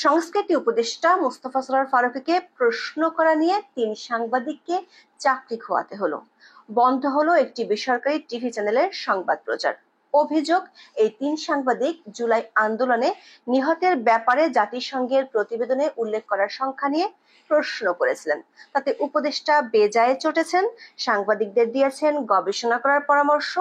সংস্কৃতি উপদেষ্টা মোস্তফা সরোয়ার ফারুকীকে প্রশ্ন করা নিয়ে ৩ সাংবাদিককে চাকরি খোয়াতে হলো। বন্ধ হলো একটি বেসরকারি টিভি চ্যানেলের সংবাদ প্রচার। অভিযোগ, এই ৩ সাংবাদিক জুলাই আন্দোলনে নিহতের ব্যাপারে জাতিসংঘের প্রতিবেদনে উল্লেখ করার সংখ্যা নিয়ে প্রশ্ন করেছিলেন। তাতে উপদেষ্টা বেজায়ে চটেছেন, সাংবাদিকদের দিয়েছেন গবেষণা করার পরামর্শ।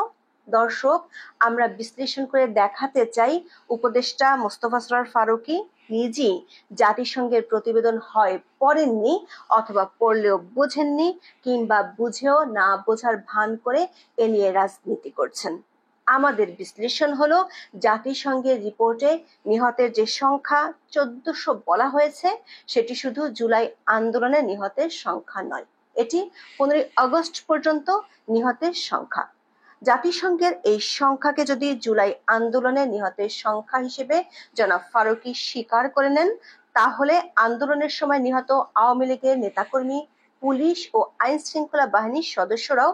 দর্শক, আমরা বিশ্লেষণ করে দেখাতে চাই, উপদেষ্টা মোস্তফা সরোয়ার ফারুকী নিজেই জাতিসংঘের প্রতিবেদন হয় পড়েননি, অথবা পড়লেও বোঝেননি, কিংবা বুঝেও না বোঝার ভান করে এ নিয়ে রাজনীতি করছেন। আমাদের বিশ্লেষণ হলো, জাতিসংঘের রিপোর্টে নিহতের যে সংখ্যা ১৪০০ বলা হয়েছে, সেটি শুধু জুলাই আন্দোলনে নিহতের সংখ্যা নয়, এটি 15 আগস্ট পর্যন্ত নিহতের সংখ্যা। জাতিসংঘের এই সংখ্যাকে যদি জুলাই আন্দোলনে নিহতের সংখ্যা হিসেবে জনাব ফারুকী স্বীকার করে নেন, তাহলে আন্দোলনের সময় নিহত আওয়ামী লীগের নেতাকর্মী, পুলিশ ও আইন শৃঙ্খলা বাহিনীর সদস্যরাও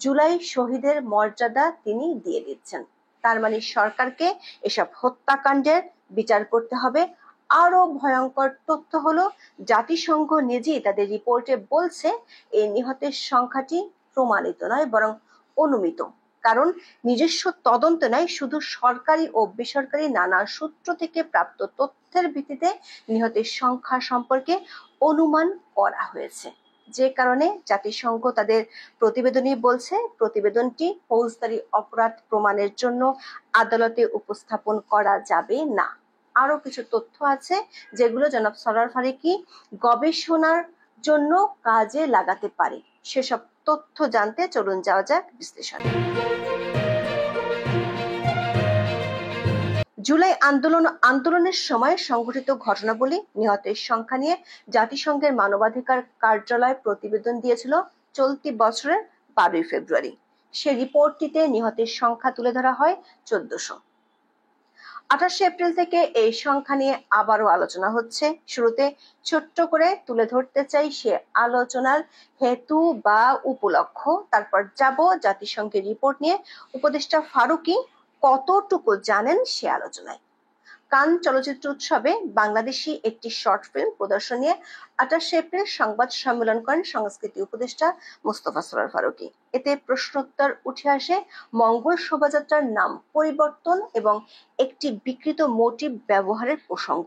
জুলাই শহীদের মর্যাদা তিনি দিয়ে দিচ্ছেন। তার মানে সরকারকে এসব হত্যাকাণ্ডের বিচার করতে হবে। আরো ভয়ঙ্কর তথ্য হলো, জাতিসংঘ নিজেই তাদের রিপোর্টে বলছে এই নিহতের সংখ্যাটি প্রমাণিত নয়, বরং অনুমিত। কারণ নিজস্ব তদন্ত নয়, শুধু সরকারি ও বেসরকারি নানা সূত্র থেকে প্রাপ্ত তথ্যের ভিত্তিতে নিহতের সংখ্যা সম্পর্কে অনুমান করা হয়েছে। যে কারণে জাতিসংঘ তাদের প্রতিবেদনই বলছে, প্রতিবেদনটি ফৌজদারি অপরাধ প্রমাণের জন্য আদালতে উপস্থাপন করা যাবে না। আরো কিছু তথ্য আছে যেগুলো জনাব সরোয়ার ফারুকী গবেষণার জন্য কাজে লাগাতে পারে। সেসব তথ্য জানতে চলুন যাওয়া যাক বিশ্লেষণে। জুলাই আন্দোলনের সময় সংঘটিত ঘটনাবলী, নিহতের সংখ্যা নিয়ে জাতিসংঘের মানবাধিকার কার্যালয় প্রতিবেদন দিয়েছিল চলতি বছরের 12 ফেব্রুয়ারি। সে রিপোর্টটিতে নিহতের সংখ্যা তুলে ধরা হয় ১৪০০। 28 এপ্রিল থেকে এই সংখ্যা নিয়ে আবারও আলোচনা হচ্ছে। শুরুতে ছোট্ট করে তুলে ধরতে চাই সে আলোচনার হেতু বা উপলক্ষ, তারপর যাব জাতিসংঘের রিপোর্ট নিয়ে উপদেষ্টা ফারুকী কতটুকু জানেন সে আলোচনায়। কান চলচ্চিত্র উৎসবে বাংলাদেশি একটি শর্ট ফিল্ম প্রদর্শন নিয়ে 28 এপ্রিল সংবাদ সম্মেলন করেন সংস্কৃতি উপদেষ্টা মোস্তফা সরোয়ার ফারুকী। এতে প্রশ্নোত্তর উঠে আসে মঙ্গল শোভাযাত্রার নাম পরিবর্তন এবং একটি বিকৃত মোটিভ ব্যবহারের প্রসঙ্গ।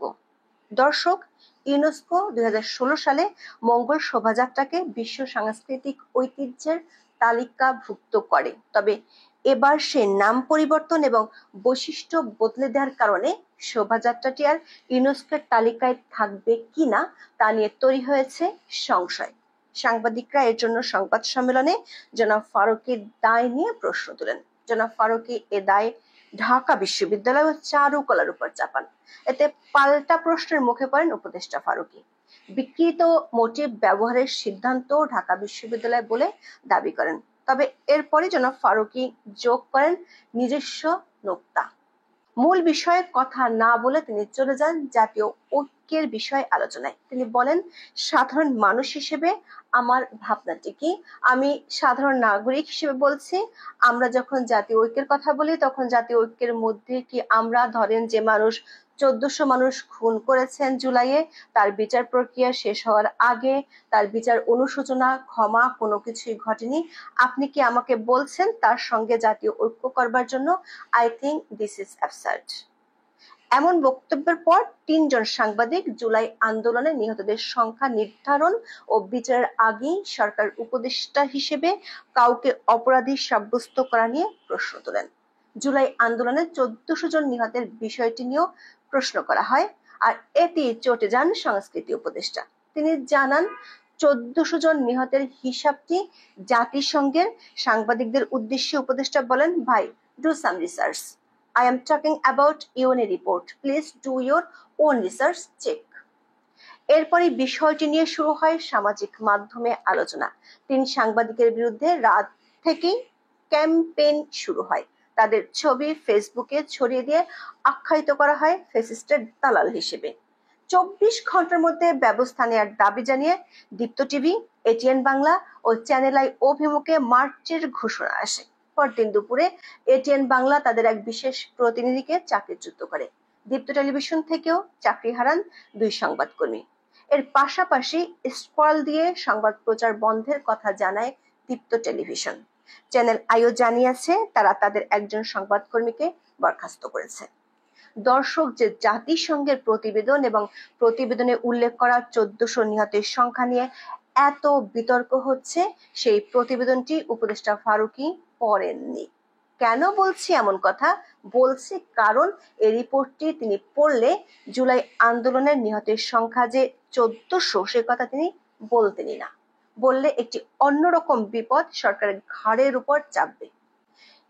দর্শক, ইউনেস্কো 2016 সালে মঙ্গল শোভাযাত্রাকে বিশ্ব সাংস্কৃতিক ঐতিহ্যের তালিকাভুক্ত করে। তবে এবার সে নাম পরিবর্তন এবং বৈশিষ্ট্য বদলে দেওয়ার কারণে শোভাযাত্রাটি আর ইউনেস্কোর তালিকায় থাকবে কিনা তা নিয়ে তৈরি হয়েছে সংশয়। সাংবাদিকরা এর জন্য সংবাদ সম্মেলনে জনাব ফারুকীর দায় নিয়ে প্রশ্ন তোলেন। জনাব ফারুকী এ দায় ঢাকা বিশ্ববিদ্যালয় ও চারুকলার উপর চাপান। এতে পাল্টা প্রশ্নের মুখে পড়েন উপদেষ্টা ফারুকী। বিকৃত মোটিভ ব্যবহারের সিদ্ধান্ত ঢাকা বিশ্ববিদ্যালয় বলে দাবি করেন। তবে এরপরে জনাব ফারুকী যোগ করেন নিজস্ব নোক্তা। মূল বিষয়ে কথা না বলে তিনি চলে যান জাতীয় ঐক্যের বিষয়ে আলোচনায়। তিনি বলেন, সাধারণ মানুষ হিসেবে আমার ভাবনাটি কি, আমি সাধারণ নাগরিক হিসেবে বলছি, আমরা যখন জাতীয় ঐক্যের কথা বলি তখন জাতীয় ঐক্যের মধ্যে কি আমরা ধরেন যে মানুষ ১৪০০ মানুষ খুন করেছেন জুলাইয়ে, তার বিচার প্রক্রিয়া শেষ হওয়ার আগে তার বিচার অনুশোচনা ক্ষমা কোনো কিছুই ঘটেনি, আপনি কি আমাকে বলছেন তার সঙ্গে জাতীয় ঐক্য করবার জন্য? I think this is absurd. এমন বক্তব্যের পর ৩ জন সাংবাদিক জুলাই আন্দোলনে নিহতদের সংখ্যা নির্ধারণ ও বিচারের আগেই সরকার উপদেষ্টা হিসেবে কাউকে অপরাধী সাব্যস্ত করা নিয়ে প্রশ্ন তোলেন। জুলাই আন্দোলনে ১৪০০ জন নিহতের বিষয়টি নিয়েও প্রশ্ন করা হয়, আর এতে চটে যান সংস্কৃতি উপদেষ্টা। তিনি জানান, ১৪০০ জন নিহতের হিসাবটি জাতিসংঘের। সাংবাদিকদের উদ্দেশ্যে উপদেষ্টা বলেন, ভাই, do some research. I am talking about UN report. Please do your own research check. এরপরই বিষয়টি নিয়ে শুরু হয় সামাজিক মাধ্যমে আলোচনা। ৩ সাংবাদিকের বিরুদ্ধে রাত থেকেই ক্যাম্পেইন শুরু হয়। তাদের ছবি ফেসবুকে ছড়িয়ে দিয়ে আখ্যায়িত করা হয় ফ্যাসিস্টের দালাল হিসেবে। ২৪ ঘন্টার মধ্যে ব্যবস্থা নেওয়ার দাবি জানিয়ে দীপ্ত টিভি, এটিএন বাংলা ও চ্যানেল আই অভিমুখে মার্চের ঘোষণা আসে। পরদিন দুপুরে এটিএন বাংলা তাদের এক বিশেষ প্রতিনিধিকে চাকরিচ্যুত করে। দীপ্ত টেলিভিশন থেকেও চাকরি হারান 2 সংবাদকর্মী। এর পাশাপাশি স্কল দিয়ে সংবাদ প্রচার বন্ধের কথা জানায় দীপ্ত টেলিভিশন। চ্যানেল আইও জানিয়েছে তারা তাদের একজন সংবাদকর্মীকে বরখাস্ত করেছে। দর্শক, যে জাতিসংঘের প্রতিবেদন এবং প্রতিবেদনে উল্লেখ করা 1400 নিহতের সংখ্যা নিয়ে এত বিতর্ক হচ্ছে, সেই প্রতিবেদনটি উপদেষ্টা ফারুকী পড়েননি। কেন বলছি এমন কথা? বলছি কারণ এই রিপোর্টটি তিনি পড়লে জুলাই আন্দোলনের নিহতের সংখ্যা যে 1400 সে কথা তিনি বলতেনই না। বললে একটি অন্যরকম বিপদ সরকারের ঘাড়ের উপর চাপবে।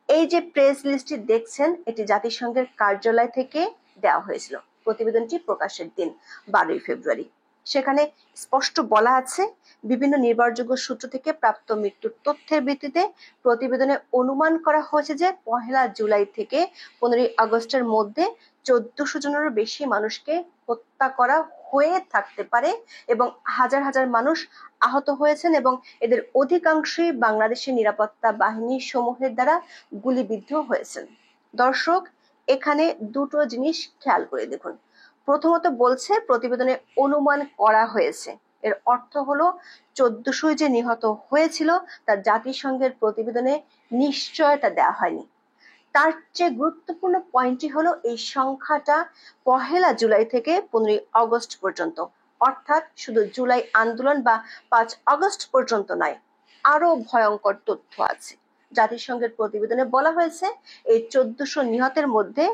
এই যে প্রেস লিস্টটি দেখছেন, এটি জাতিসংঘের কার্যালয় থেকে দেওয়া হয়েছিল প্রতিবেদনটি প্রকাশের দিন 12 ফেব্রুয়ারি। সেখানে স্পষ্ট বলা আছে, বিভিন্ন নির্ভরযোগ্য সূত্র থেকে প্রাপ্ত মৃত্যুর তথ্যের ভিত্তিতে প্রতিবেদনে অনুমান করা হয়েছে যে 1 জুলাই থেকে 15 আগস্টের মধ্যে 1400 জনেরও বেশি মানুষকে হত্যা করা হয়ে থাকতে পারে এবং হাজার হাজার মানুষ আহত হয়েছেন এবং এদের অধিকাংশই বাংলাদেশের নিরাপত্তা বাহিনী সমূহের দ্বারা গুলিবিদ্ধ হয়েছেন। দর্শক, এখানে দুটো জিনিস খেয়াল করে দেখুন। প্রথমত বলছে প্রতিবেদনে অনুমান করা হয়েছে, এর অর্থ হলো 1400 যে নিহত হয়েছিল তা জাতিসংঘের প্রতিবেদনে নিশ্চয়তা দেওয়া হয়নি। তার চেয়ে গুরুত্বপূর্ণ পয়েন্টটি হলো এই সংখ্যাটা 1 জুলাই থেকে 15 আগস্ট পর্যন্ত, অর্থাৎ শুধু জুলাই আন্দোলন বা 5 আগস্ট পর্যন্ত নয়। আরো ভয়ঙ্কর তথ্য আছে। জাতিসংঘের প্রতিবেদনে বলা হয়েছে এই 1400 নিহতের মধ্যে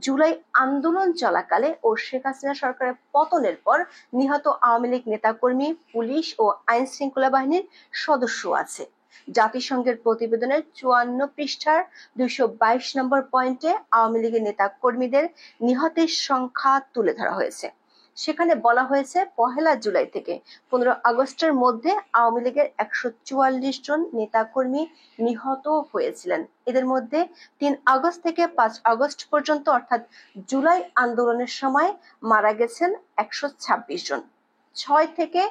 জুলাই আন্দোলন চলাকালে ও শেখ হাসিনা সরকারের পতনের পর নিহত আওয়ামী লীগ নেতাকর্মী, পুলিশ ও আইন শৃঙ্খলা বাহিনীর সদস্য আছে। জাতিসংঘের প্রতিবেদনের 54 পৃষ্ঠার 222 নম্বর পয়েন্টে আওয়ামী লীগের নেতা কর্মীদের নিহতের সংখ্যা তুলে ধরা হয়েছে। সেখানে বলা হয়েছে 1 জুলাই থেকে 15 আগস্টের মধ্যে আওয়ামী লীগের 144 জন নেতাকর্মী নিহত হয়েছিলেন। এদের মধ্যে 3 আগস্ট থেকে 5 আগস্ট পর্যন্ত অর্থাৎ জুলাই আন্দোলনের সময় মারা গেছেন 126 জন। 6 থেকে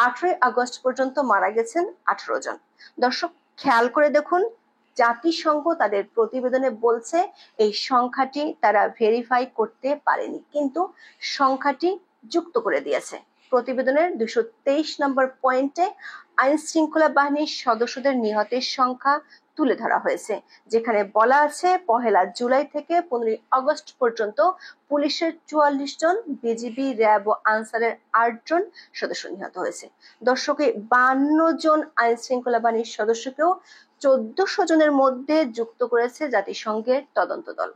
18 আগস্ট পর্যন্ত মারা গেছেন 18 জন। দর্শক, খেয়াল করে দেখুন, জাতিসংঘ তাদের প্রতিবেদনে বলছে এই সংখ্যাটি তারা ভেরিফাই করতে পারেনি, কিন্তু সংখ্যাটি যুক্ত করে দিয়েছে। প্রতিবেদনের 223 নম্বর পয়েন্টে আইন শৃঙ্খলা বাহিনীর সদস্যদের নিহতের সংখ্যা তুলে ধরা হয়েছে, যেখানে বলা আছে 1 জুলাই থেকে 15 আগস্ট পর্যন্ত পুলিশের 44 জন, বিজিবি, র্যাব ও আনসারের 8 জন সদস্য নিহত হয়েছে। দর্শকে 52 জন আইন শৃঙ্খলা বাহিনীর সদস্যকেও 1400 জনের মধ্যে যুক্ত করেছে জাতিসংঘের তদন্ত দল।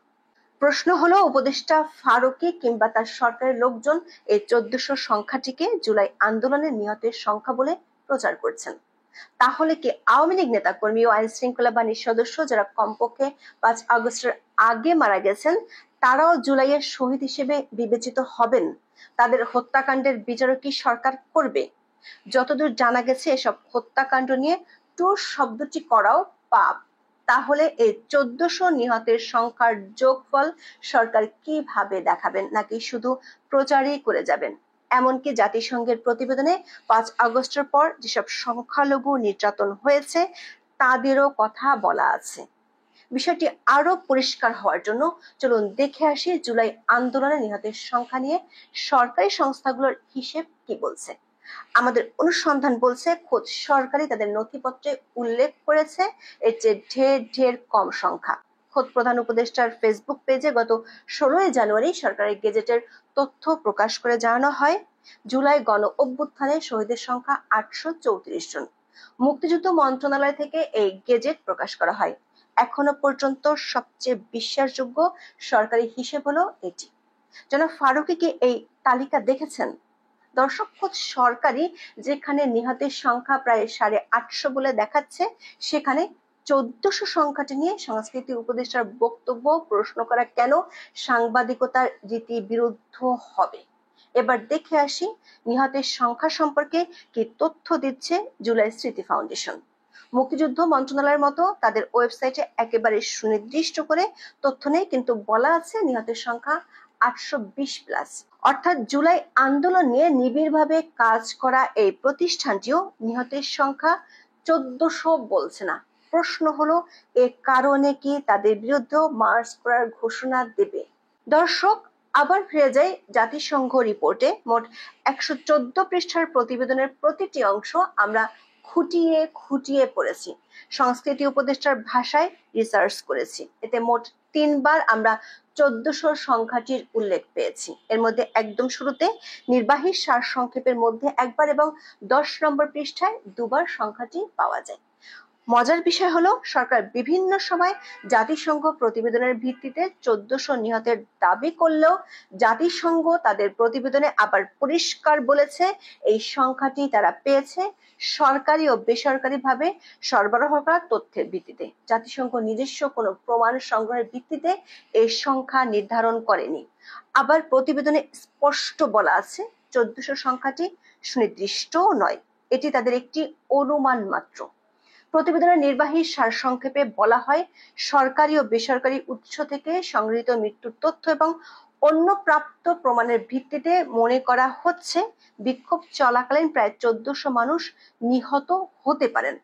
প্রশ্ন হলো, উপদেষ্টা ফারুকী কিংবা তার সরকারের লোকজন এই 1400 সংখ্যাটিকে জুলাই আন্দোলনের নিহতের সংখ্যা বলে প্রচার করছেন। তাহলে কি আওয়ামী লীগ নেতা কর্মী ও আইন শৃঙ্খলা বাহিনীর সদস্য যারা কমপক্ষে 5 আগস্টের আগে মারা গেছেন তারাও জুলাইয়ের শহীদ হিসেবে বিবেচিত হবেন? তাদের হত্যাকাণ্ডের বিচারও কি সরকার করবে? যতদূর জানা গেছে এসব হত্যাকাণ্ড নিয়ে টুর শব্দটি করাও পাপ। তাহলে এই 1400 নিহতের সংখ্যার যোগফল সরকার কিভাবে দেখাবেন, নাকি শুধু প্রচারই করে যাবেন? এমনকি জাতিসংঘের প্রতিবেদনে 5 আগস্টের পর যেসব সংখ্যালঘু নির্যাতন হয়েছে তাদেরও কথা বলা আছে। বিষয়টি আরো পরিষ্কার হওয়ার জন্য চলুন দেখে আসি জুলাই আন্দোলনে নিহতের সংখ্যা নিয়ে সরকারি সংস্থাগুলোর হিসেব কি বলছে। আমাদের অনুসন্ধান বলছে খোদ সরকারই তাদের নথিপত্রে উল্লেখ করেছে এর চেয়ে ঢের ঢের কম সংখ্যা। খোদ প্রধান উপদেষ্টার ফেসবুক পেজে গত 16 জানুয়ারি সরকারের গেজেটের তথ্য প্রকাশ করে জানানো হয়, জুলাই গণ অভ্যুত্থানে শহীদের সংখ্যা 834 জন। মুক্তিযুদ্ধ মন্ত্রণালয় থেকে এই গেজেট প্রকাশ করা হয়। এখনো পর্যন্ত সবচেয়ে বিশ্বাসযোগ্য সরকারি হিসেব হলো এটি। জনাব ফারুকী কি এই তালিকা দেখেছেন? দর্শক, খোদ সরকারি যেখানে নিহতের সংখ্যা প্রায় 850 বলে দেখাচ্ছে, সেখানে 1400 সংখ্যাটি নিয়ে সংস্কৃতি উপদেষ্টার বক্তব্য প্রশ্ন করা কেন সাংবাদিকতার রীতি বিরুদ্ধ হবে? এবার দেখে আসি নিহতের সংখ্যা সম্পর্কে কি তথ্য দিচ্ছে জুলাই স্মৃতি ফাউন্ডেশন। মুক্তিযুদ্ধ মন্ত্রণালয়ের মতো তাদের ওয়েবসাইটে একেবারে সুনির্দিষ্ট করে তথ্য নেই, কিন্তু বলা আছে নিহতের সংখ্যা 820+। অর্থাৎ জুলাই আন্দোলন নিয়ে নিবিড়ভাবে কাজ করা এই প্রতিষ্ঠানটিও নিহতের সংখ্যা 1400 বলছে না। প্রশ্ন হলো, এ কারণে কি তাদের বিরুদ্ধে মার্চ করার ঘোষণা দেবে? দর্শক, আবার ফিরে যাই জাতিসংঘ রিপোর্টে। মোট 114 পৃষ্ঠার প্রতিবেদনের প্রতিটি অংশ আমরা খুঁটিয়ে খুঁটিয়ে পড়েছি, সংস্কৃতি উপদেষ্টার ভাষায় রিসার্চ করেছি। এতে মোট 3 বার আমরা 1400 সংখ্যাটির উল্লেখ পেয়েছি। এর মধ্যে একদম শুরুতে নির্বাহী সারসংক্ষেপের মধ্যে একবার এবং 10 নম্বর পৃষ্ঠায় 2 বার সংখ্যাটি পাওয়া যায়। মজার বিষয় হলো, সরকার বিভিন্ন সময় জাতিসংঘ প্রতিবেদনের ভিত্তিতে 1400 নিহতের দাবি করলেও জাতিসংঘ তাদের প্রতিবেদনে আবার পরিষ্কার বলেছে এই সংখ্যাটি তারা পেয়েছে সরকারি ও বেসরকারিভাবে সরবরাহ করা তথ্যের ভিত্তিতে। জাতিসংঘ নিজস্ব কোনো প্রমাণ সংগ্রহের ভিত্তিতে এই সংখ্যা নির্ধারণ করেনি। আবার প্রতিবেদনে স্পষ্ট বলা আছে 1400 সংখ্যাটি সুনির্দিষ্টও নয়, এটি তাদের একটি অনুমান মাত্র। প্রতিবেদনের নির্বাহী সারসংক্ষেপে বলা হয়, সরকারি ও বেসরকারি উৎস থেকে সংগৃহীত মৃত্যুর তথ্য এবং অন্য প্রাপ্ত প্রমাণের ভিত্তিতে মনে করা হচ্ছে বিক্ষোভ চলাকালীন প্রায় 1400 মানুষ নিহত হতে পারেন।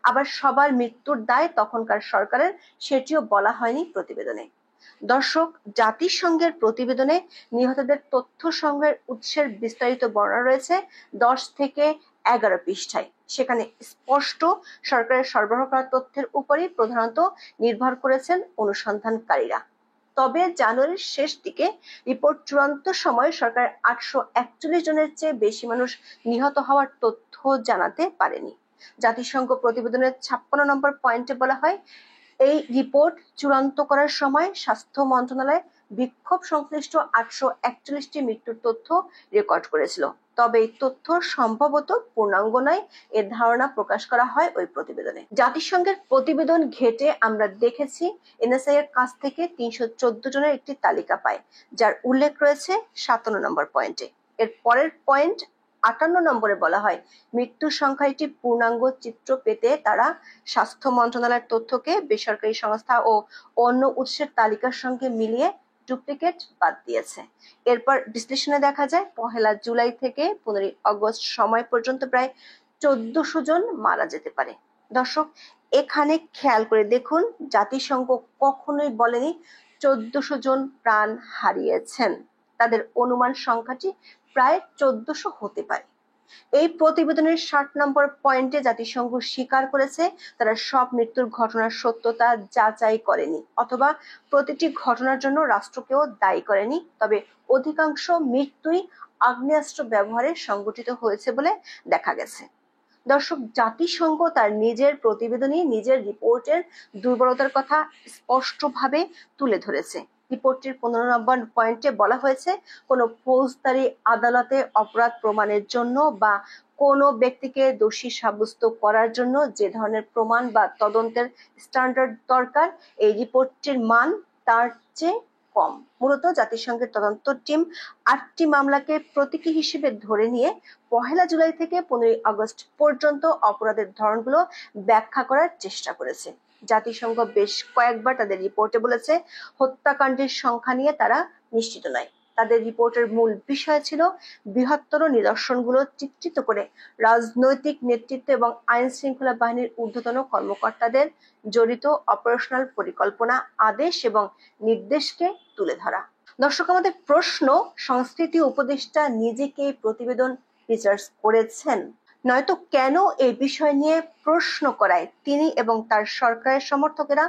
আবার সবার মৃত্যুর দায় তখনকার সরকারের, সেটিও বলা হয়নি প্রতিবেদনে। দর্শক, জাতিসংঘের প্রতিবেদনে নিহতদের তথ্য সংগ্রহের উৎসের বিস্তারিত বর্ণনা রয়েছে 10 থেকে 11 পৃষ্ঠায়। সেখানে স্পষ্ট সরকারের সরবরাহ করা তথ্যের উপরই প্রধানত নির্ভর করেছেন অনুসন্ধানকারীরা। তবে জানুয়ারির শেষ দিকে রিপোর্ট চূড়ান্ত সময়ে সরকার 841 জনের চেয়ে বেশি মানুষ নিহত হওয়ার তথ্য জানাতে পারেনি। জাতিসংঘ প্রতিবেদনের 56 নম্বর পয়েন্টে বলা হয়, এই রিপোর্ট চূড়ান্ত করার সময় স্বাস্থ্য মন্ত্রণালয় বিক্ষোভ সংশ্লিষ্ট 841টি মৃত্যুর তথ্য রেকর্ড করেছিল। তবে এই তথ্য সম্ভবত পূর্ণাঙ্গ নয়, এর ধারণা প্রকাশ করা হয় ওই প্রতিবেদনে। জাতিসংঘের প্রতিবেদন ঘেটে আমরা দেখেছি এনএসআই এর কাছ থেকে 314 জনের একটি তালিকা পায়, যার উল্লেখ রয়েছে 57 নম্বর পয়েন্টে। এর পরের পয়েন্ট 58 নম্বরে বলা হয়, মৃত্যুর সংখ্যা একটি পূর্ণাঙ্গ চিত্র পেতে তারা স্বাস্থ্য মন্ত্রণালয়ের তথ্যকে বেসরকারি সংস্থা ও অন্য উৎসের তালিকার সঙ্গে মিলিয়ে ডুপ্লিকেট বাদ দিয়েছে। এরপর বিশ্লেষণে দেখা যায় 1 জুলাই থেকে 15 আগস্ট সময় পর্যন্ত প্রায় 1400 জন মারা যেতে পারে। দর্শক, এখানে খেয়াল করে দেখুন, জাতিসংঘ কখনোই বলেনি 1400 জন প্রাণ হারিয়েছেন। তাদের অনুমান সংখ্যাটি প্রায় 1400 হতে পারে। এই প্রতিবেদনের 60 নম্বর পয়েন্টে জাতিসংঘ স্বীকার করেছে তারা সব মৃত্যুর ঘটনার সত্যতা যাচাই করেনি অথবা প্রতিটি ঘটনার জন্য রাষ্ট্রকেও দায়ী করেনি, তবে অধিকাংশ মৃত্যুই আগ্নেয়াস্ত্র ব্যবহারে সংঘটিত হয়েছে বলে দেখা গেছে। দর্শক, জাতিসংঘ তার নিজের প্রতিবেদনে নিজের রিপোর্টের দুর্বলতার কথা স্পষ্টভাবে তুলে ধরেছে। রিপোর্টটির 15 নম্বর পয়েন্টে বলা হয়েছে, কোনো ফৌজদারি আদালতে অপরাধ প্রমাণের জন্য বা কোনো ব্যক্তিকে দোষী সাব্যস্ত করার জন্য যে ধরনের প্রমাণ বা তদন্তের স্ট্যান্ডার্ড দরকার, এই রিপোর্টটির মান তার চেয়ে কম। মূলত জাতিসংঘের তদন্ত টিম 8টি মামলাকে প্রতীকী হিসেবে ধরে নিয়ে 1 জুলাই থেকে 15 আগস্ট পর্যন্ত অপরাধের ধরনগুলো ব্যাখ্যা করার চেষ্টা করেছে। জাতিসংঘ বেশ কয়েকবার তাদের রিপোর্টে বলেছে হত্যাকাণ্ডের সংখ্যা নিয়ে তারা নিশ্চিত নয়। তাদের রিপোর্টের মূল বিষয় ছিল বৃহত্তর নিদর্শনগুলো চিত্রিত করে রাজনৈতিক নেতৃত্ব এবং আইন শৃঙ্খলা বাহিনীর ঊর্ধ্বতন কর্মকর্তাদের জড়িত অপারেশনাল পরিকল্পনা, আদেশ এবং নির্দেশকে তুলে ধরা। দর্শক, আমাদের প্রশ্ন, সংস্কৃতি উপদেষ্টা নিজেকে প্রতিবেদন রিসার্চ করেছেন, নয়তো কেন এই বিষয় নিয়ে প্রশ্ন করায় তিনি এবং তার সরকারের সমর্থকেরা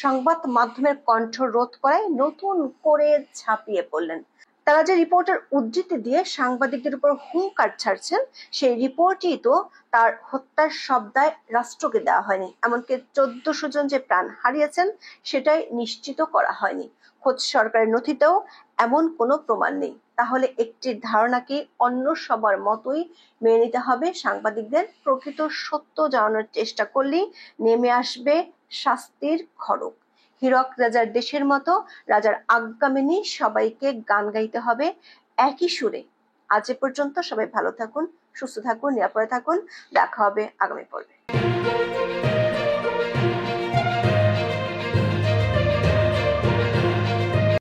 সংবাদ মাধ্যমের কণ্ঠ রোধ করায় নতুন করে ঝাঁপিয়ে পড়লেন? তারা যে রিপোর্টের উদ্ধৃতি দিয়ে সাংবাদিকদের উপর হুঙ্কার ছাড়ছেন, সেই রিপোর্টই তো তার হত্যার সব দায় রাষ্ট্রকে দেওয়া হয়নি। এমনকি 1400 জন যে প্রাণ হারিয়েছেন সেটাই নিশ্চিত করা হয়নি। খোদ সরকারের নথিতেও এমন কোনো প্রমাণ নেই। তাহলে একটি ধারণা কি অন্য সবার মতোই মেনে নিতে হবে সাংবাদিকদের প্রকৃত সত্য জানানোর চেষ্টা করলেই নেমে আসবে শাস্তির খড়গ? হীরক রাজার দেশের মতো রাজার আজ্ঞা মেনে সবাইকে গান গাইতে হবে একই সুরে। আজ এ পর্যন্ত। সবাই ভালো থাকুন, সুস্থ থাকুন, নিরাপদে থাকুন। দেখা হবে আগামী পর্বে।